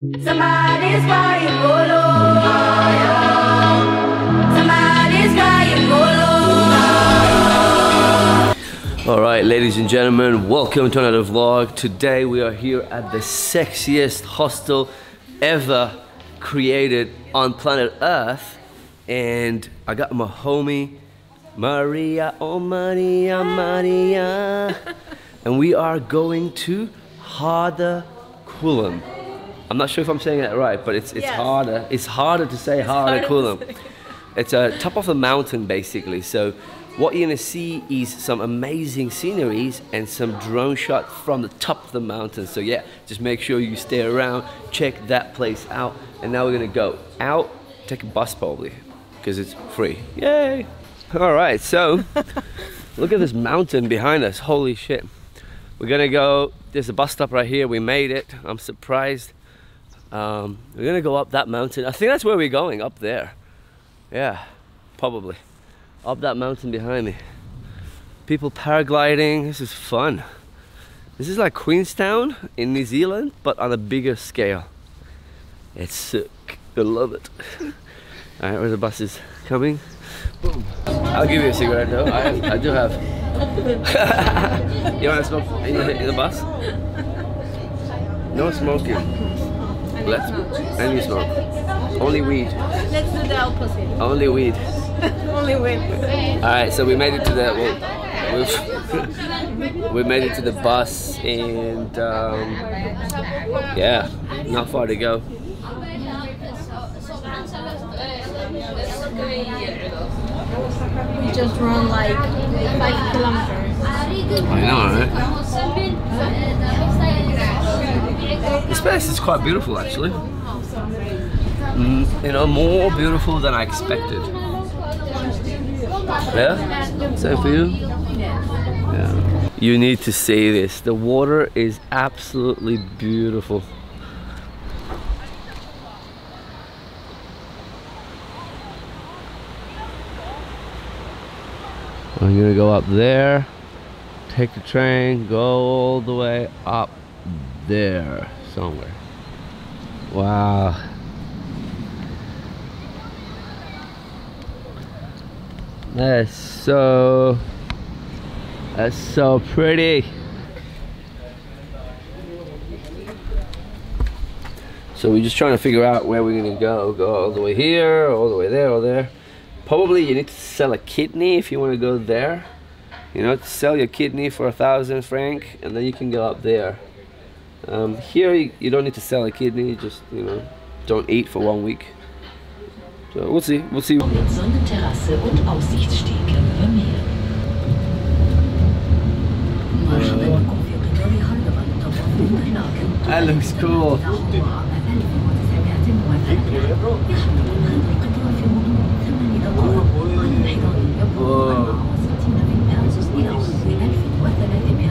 Somebody's crying polo. Somebody's crying polo. Alright, ladies and gentlemen, welcome to another vlog. Today we are here at the sexiest hostel ever created on planet Earth. And I got my homie, Maria, oh Maria, Maria. And we are going to Harderkulm. I'm not sure if I'm saying that right, but it's yes. harder. It's harder to say Harderkulm. It's a top of a mountain basically. So what you're gonna see is some amazing sceneries and some drone shot from the top of the mountain. So yeah, just make sure you stay around, check that place out. And now we're gonna go out, take a bus probably, because it's free. Yay! All right, so look at this mountain behind us. Holy shit. We're gonna go, there's a bus stop right here. We made it. I'm surprised. We're gonna go up that mountain. I think that's where we're going, up there. Yeah, probably. Up that mountain behind me. People paragliding, this is fun. This is like Queenstown in New Zealand, but on a bigger scale. It's sick, I love it. All right, where the bus is coming. Boom. I'll give you a cigarette though, I do have. You wanna smoke in the bus? No smoking. And you smoke. Only weed. Let's do the opposite. Only weed. Only weed. Alright, so we made it to the we made it to the bus and yeah, not far to go. We just run like 5 kilometers. I know, right? This place is quite beautiful actually. You know, more beautiful than I expected. Yeah? Same for you? Yeah. You need to see this. The water is absolutely beautiful. I'm gonna go up there, take the train, go all the way up there somewhere. Wow. That's so pretty. So we're just trying to figure out where we're gonna go. Go all the way here, all the way there, or there. Probably you need to sell a kidney if you want to go there. You know, sell your kidney for 1,000 franc, and then you can go up there. Here you don't need to sell a kidney. You just, you know, don't eat for 1 week. So we'll see. We'll see. That looks cool. Whoa.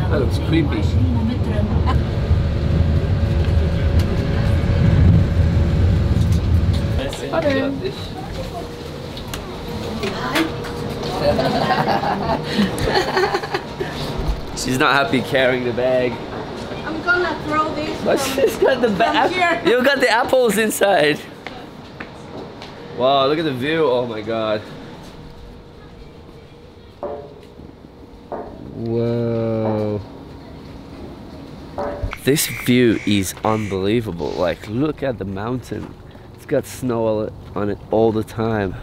That looks creepy. She's not happy carrying the bag. I'm gonna throw this. But she's got the bag. You got the apples inside. Wow, look at the view. Oh my god. Whoa. This view is unbelievable. Like, look at the mountain. It's got snow on it all the time.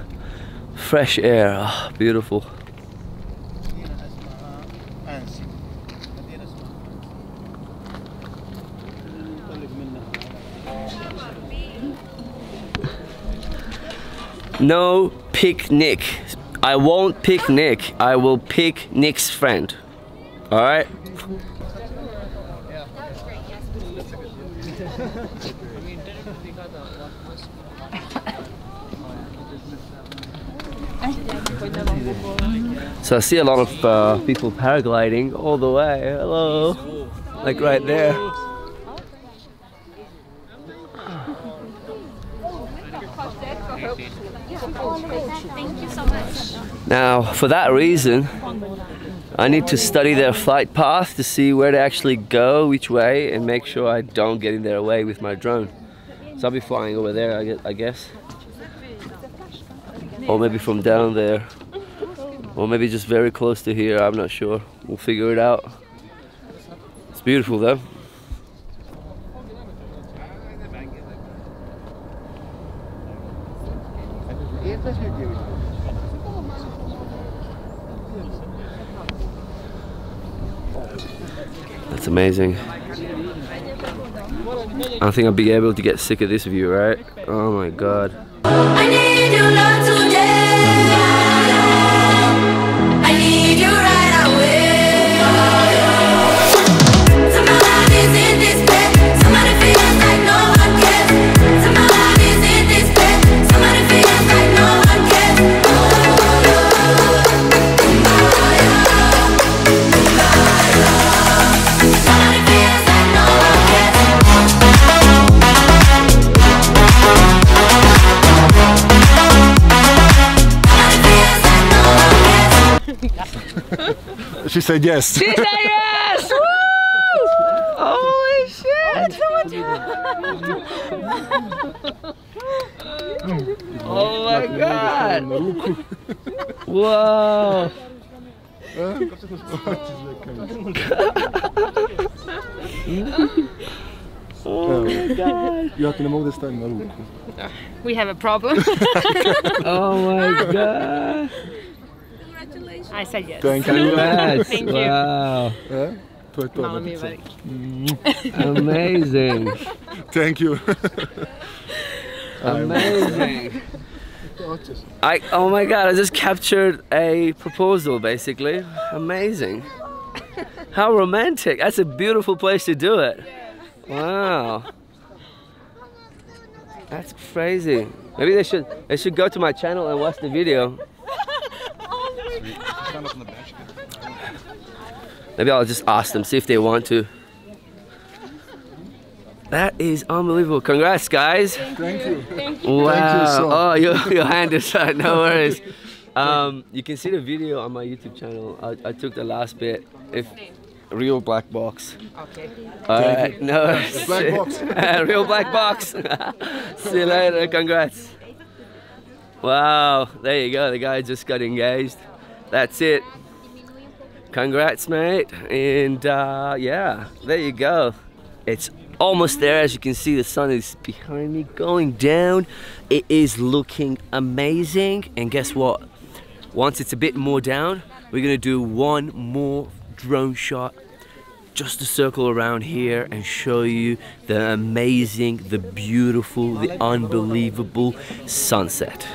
Fresh air. Oh, beautiful. No picnic. I won't pick Nick. I will pick Nick's friend. Alright? So I see a lot of people paragliding all the way. Hello. Like right there. Thank you so much. Now, for that reason, I need to study their flight path to see where they actually go, which way, and make sure I don't get in their way with my drone. So I'll be flying over there, I guess. Or maybe from down there. Or maybe just very close to here, I'm not sure. We'll figure it out. It's beautiful though. That's amazing. I don't think I'll be able to get sick of this view, right? Oh my god. I need you not today. I need you right away. Somebody's in this bed. Somebody feels like no one cares. Somebody's in this bed. Somebody feels like no one cares. Somebody feels like no one cares. She said yes. She said yes! Woo! Holy shit! Oh my god! Wow! Oh my god! Jag kan nog stanna i Marocko. We have a problem. Oh my god! I said yes. Thank you. Congrats! Thank you. Wow! Ta ett Mamma av mia, det. verkligen. Amazing! Thank you. Amazing! Oh my god, I just captured a proposal basically. Amazing. How romantic. That's a beautiful place to do it. Wow. That's crazy. Maybe they should go to my channel and watch the video. Maybe I'll just ask them, see if they want to. That is unbelievable. Congrats, guys. Thank you. Wow. Thank you so. Oh, your hand is up. No worries. You can see the video on my YouTube channel. I took the last bit. If real black box. Okay. Alright, no worries. Black box. Real black box. See you later. Congrats. Wow. There you go. The guy just got engaged. That's it. Congrats, mate. And yeah, there you go. It's almost there. As you can see, the sun is behind me going down. It is looking amazing. And guess what? Once it's a bit more down, we're gonna do one more drone shot just to circle around here and show you the amazing, the beautiful, the unbelievable sunset.